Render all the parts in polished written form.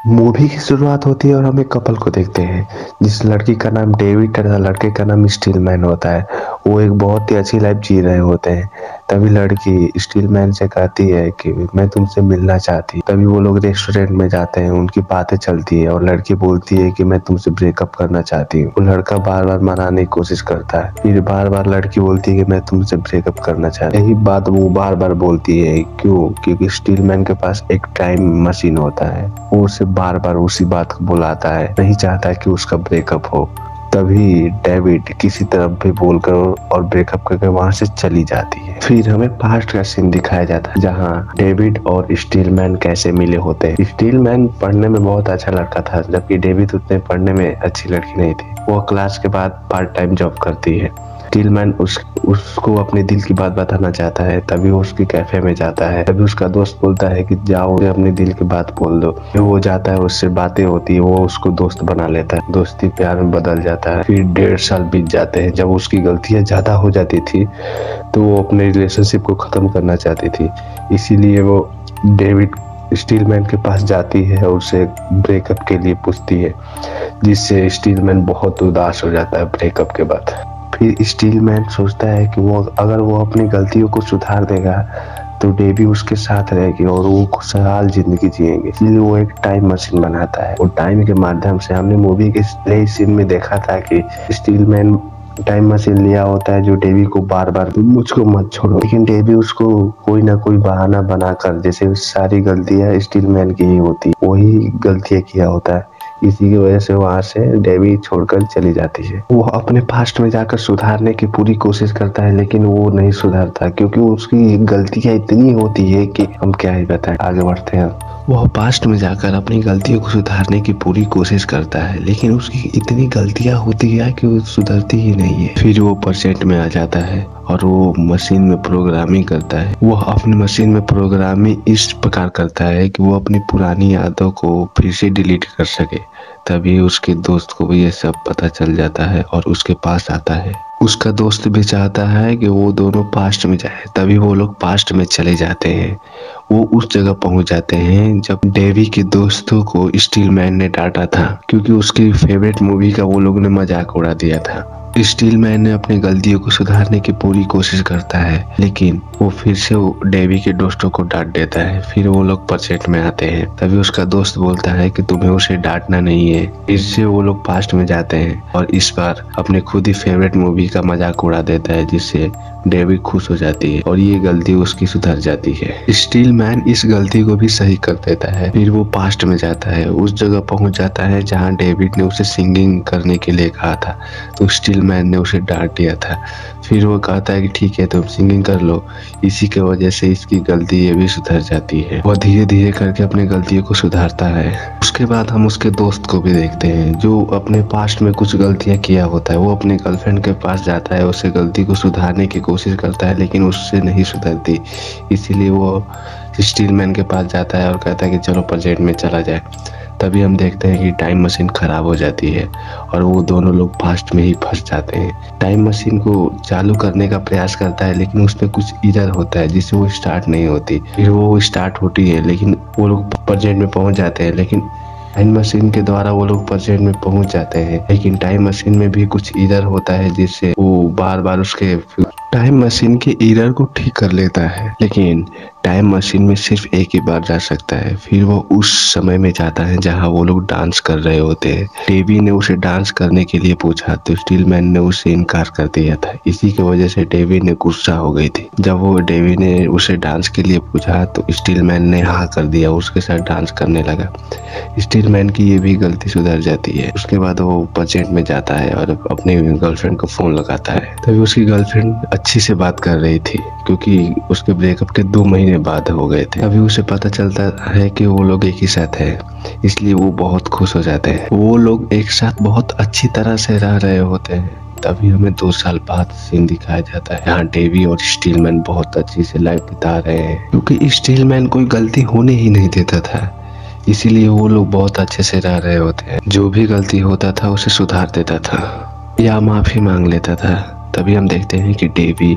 Movie की शुरुआत होती है और हम एक कपल को देखते हैं जिस लड़की का नाम डेविड तथा लड़के का नाम स्टीलमैन होता है। वो एक बहुत ही अच्छी लाइफ जी रहे होते हैं। तभी लड़की स्टीलमैन से कहती है कि मैं तुमसे मिलना चाहती हूँ। तभी वो लोग रेस्टोरेंट में जाते हैं, उनकी बातें चलती है और लड़की बोलती है कि मैं तुमसे ब्रेकअप करना चाहती हूँ। वो लड़का बार बार मनाने की कोशिश करता है, फिर बार बार लड़की बोलती है कि मैं तुमसे ब्रेकअप करना चाहती हूँ। यही बात वो बार बार बोलती है। क्यों? क्योंकि स्टीलमैन के पास एक टाइम मशीन होता है। वो उसे बार बार उसी बात को बुलाता है, नहीं चाहता कि उसका ब्रेकअप हो। तभी डेविड किसी तरह भी बोलकर और ब्रेकअप करके वहां से चली जाती है। फिर हमें पास्ट का सीन दिखाया जाता है जहाँ डेविड और स्टीलमैन कैसे मिले होते हैं। स्टीलमैन पढ़ने में बहुत अच्छा लड़का था, जबकि डेविड उतने पढ़ने में अच्छी लड़की नहीं थी। वो क्लास के बाद पार्ट टाइम जॉब करती है। स्टीलमैन उसको अपने दिल की बात बताना चाहता है, तभी वो उसकी कैफे में जाता है। तभी उसका दोस्त बोलता है कि जाओ अपने दिल की बात बोल दो। फिर वो जाता है, उससे बातें होती है, वो उसको दोस्त बना लेता है। दोस्ती प्यार में बदल जाता है। फिर 1.5 साल बीत जाते हैं। जब उसकी गलतियां ज्यादा हो जाती थी तो वो अपने रिलेशनशिप को खत्म करना चाहती थी। इसीलिए वो डेविड स्टीलमैन के पास जाती है और उसे ब्रेकअप के लिए पूछती है, जिससे स्टीलमैन बहुत उदास हो जाता है ब्रेकअप के बाद। फिर स्टीलमैन सोचता है कि अगर वो अपनी गलतियों को सुधार देगा तो डेबी उसके साथ रहेगी और वो खुशहाल जिंदगी जिएंगे। इसलिए वो एक टाइम मशीन बनाता है। और टाइम के माध्यम से हमने मूवी के पहले सीन में देखा था कि स्टीलमैन टाइम मशीन लिया होता है जो डेबी को बार बार मुझको मत छोड़ो, लेकिन डेबी उसको कोई ना कोई बहाना बनाकर, जैसे सारी गलतियां स्टीलमैन की ही होती, वही गलतियां किया होता है। इसी की वजह से वहां से डेबी छोड़कर चली जाती है। वो अपने पास्ट में जाकर सुधारने की पूरी कोशिश करता है, लेकिन वो नहीं सुधरता क्योंकि उसकी गलतियां इतनी होती है कि हम क्या ही बताएं। आगे बढ़ते हैं। वह पास्ट में जाकर अपनी गलतियों को सुधारने की पूरी कोशिश करता है, लेकिन उसकी इतनी गलतियां होती है कि वो सुधरती ही नहीं है। फिर वो परसेंट में आ जाता है और वो मशीन में प्रोग्रामिंग करता है। वो अपनी मशीन में प्रोग्रामिंग इस प्रकार करता है कि वो अपनी पुरानी यादों को फिर से डिलीट कर सके। तभी उसके दोस्त को भी ये सब पता चल जाता है और उसके पास आता है। उसका दोस्त भी चाहता है कि वो दोनों पास्ट में जाए। तभी वो लोग पास्ट में चले जाते हैं। वो उस जगह पहुंच जाते हैं जब डेवी के दोस्तों को स्टीलमैन ने डांटा था, क्योंकि उसकी फेवरेट मूवी का वो लोग ने मजाक उड़ा दिया था। स्टीलमैन ने अपनी गलतियों को सुधारने की पूरी कोशिश करता है, लेकिन वो फिर से डेवी के दोस्तों को डांट देता है। फिर वो लोग परसेंट में आते हैं। तभी उसका दोस्त बोलता है कि तुम्हें उसे डांटना नहीं है। फिर से वो लोग पास्ट में जाते हैं और इस बार अपने खुद ही फेवरेट मूवी का मजाक उड़ा देता है, जिससे डेवी खुश हो जाती है और ये गलती उसकी सुधर जाती है। स्टीलमैन इस गलती को भी सही कर देता है। फिर वो पास्ट में जाता है, उस जगह पहुंच जाता है जहां डेविड ने उसे सिंगिंग करने के लिए कहा था, तो स्टीलमैन ने उसे डांट दिया था। फिर वो कहता है कि ठीक है तुम सिंगिंग कर लो। इसी के वजह से इसकी गलती ये भी सुधर जाती है। वह धीरे धीरे करके अपनी गलतियों को सुधारता है। उसके बाद हम उसके दोस्त को भी देखते हैं जो अपने पास्ट में कुछ गलतियां किया होता है। वो अपने गर्लफ्रेंड के पास जाता है, उसे गलती को सुधारने की कोशिश करता है, लेकिन उससे नहीं सुधरती। इसीलिए वो स्टीलमैन के पास जाता है और कहता है कि चलो प्रेजेंट में चला जाए। तभी हम देखते हैं कि टाइम मशीन खराब हो जाती है और वो दोनों लोग पास्ट में ही फंस जाते हैं। टाइम मशीन को चालू करने का प्रयास करता है, लेकिन उसमें कुछ एरर होता है जिससे वो स्टार्ट नहीं होती। फिर वो स्टार्ट होती है, लेकिन वो लोग प्रेजेंट में पहुंच जाते हैं। लेकिन टाइम मशीन के द्वारा वो लोग प्रेजेंट में पहुंच जाते हैं, लेकिन टाइम मशीन में भी कुछ एरर होता है जिससे वो बार बार उसके टाइम मशीन के एरर को ठीक कर लेता है। लेकिन टाइम मशीन में सिर्फ एक ही बार जा सकता है। फिर वो उस समय में जाता है जहां वो लोग डांस कर रहे होते हैं। डेवी ने उसे डांस करने के लिए पूछा तो स्टीलमैन ने उसे इनकार कर दिया था। इसी की वजह से डेवी ने गुस्सा हो गई थी। जब वो डेवी ने उसे डांस के लिए पूछा तो स्टीलमैन ने हाँ कर दिया, उसके साथ डांस करने लगा। स्टीलमैन की ये भी गलती सुधर जाती है। उसके बाद वो प्रेजेंट में जाता है और अपने गर्लफ्रेंड को फोन लगाता है। तभी उसकी गर्लफ्रेंड अच्छी से बात कर रही थी, क्योंकि उसके ब्रेकअप के 2 महीने बाद हो गए थे। अभी उसे पता चलता है कि वो लोग एक ही साथ है, इसलिए वो बहुत खुश हो जाते हैं। वो लोग एक साथ बहुत अच्छी तरह से रह रहे होते हैं। तभी हमें 2 साल बाद सीन दिखाया जाता है, यहाँ डेवी और स्टीलमैन बहुत अच्छी से लाइफ बिता रहे हैं, क्योंकि स्टीलमैन कोई गलती होने ही नहीं देता था। इसीलिए वो लोग बहुत अच्छे से रह रहे होते हैं। जो भी गलती होता था उसे सुधार देता था या माफी मांग लेता था। तभी हम देखते हैं कि डेवी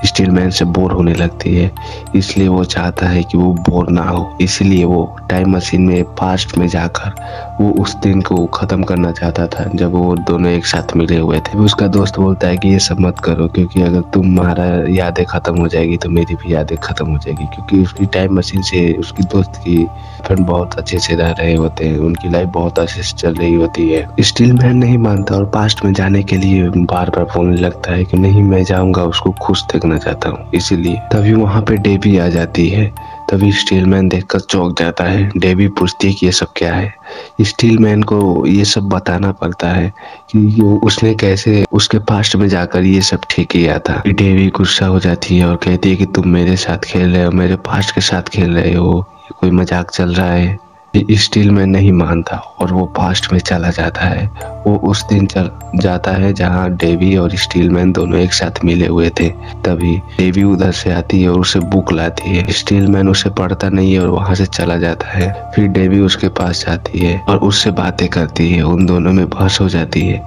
स्टीलमैन से बोर होने लगती है, इसलिए वो चाहता है कि वो बोर ना हो, इसलिए वो टाइम मशीन में पास्ट में जाकर वो उस दिन को ख़त्म करना चाहता था जब वो दोनों एक साथ मिले हुए थे। उसका दोस्त बोलता है कि ये सब मत करो, क्योंकि अगर तुम्हारा यादें ख़त्म हो जाएगी तो मेरी भी यादें ख़त्म हो जाएगी, क्योंकि उसकी टाइम मशीन से उसकी दोस्त की फ्रेंड बहुत अच्छे से रह रहे होते हैं, उनकी लाइफ बहुत अच्छे से चल रही होती है। स्टीलमैन नहीं मानता और पास्ट में जाने के लिए बार बार बोलने लगता है कि नहीं, मैं जाऊंगा, उसको खुश देखना चाहता हूँ। इसीलिए तभी वहाँ पे डेवी आ जाती है। तभी स्टीलमैन देखकर चौंक जाता है। डेवी पूछती है कि ये सब क्या है। स्टीलमैन को ये सब बताना पड़ता है कि उसने कैसे उसके पास्ट में जाकर ये सब ठीक किया था। डेवी गुस्सा हो जाती है और कहती है कि तुम मेरे साथ खेल रहे हो, मेरे पास्ट के साथ खेल रहे हो, ये कोई मजाक चल रहा है। स्टीलमैन नहीं मानता और वो पास्ट में चला जाता है। वो उस दिन चल जाता है जहाँ डेवी और स्टीलमैन दोनों एक साथ मिले हुए थे। तभी डेवी उधर से आती है और उसे बुक लाती है। स्टीलमैन उसे पढ़ता नहीं है और वहां से चला जाता है। फिर डेवी उसके पास जाती है और उससे बातें करती है। उन दोनों में बहस हो जाती है,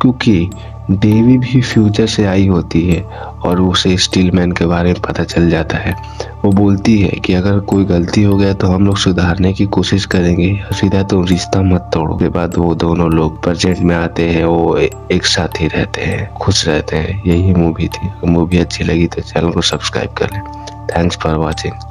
क्योंकि डेवी भी फ्यूचर से आई होती है और उसे स्टीलमैन के बारे में पता चल जाता है। वो बोलती है कि अगर कोई गलती हो गया तो हम लोग सुधारने की कोशिश करेंगे, सीधा तुम रिश्ता मत तोड़ो। के बाद वो दोनों लोग प्रेजेंट में आते हैं, वो एक साथ ही रहते हैं, खुश रहते हैं। यही मूवी थी। मूवी अच्छी लगी तो चैनल को सब्सक्राइब कर लें। Thanks for watching.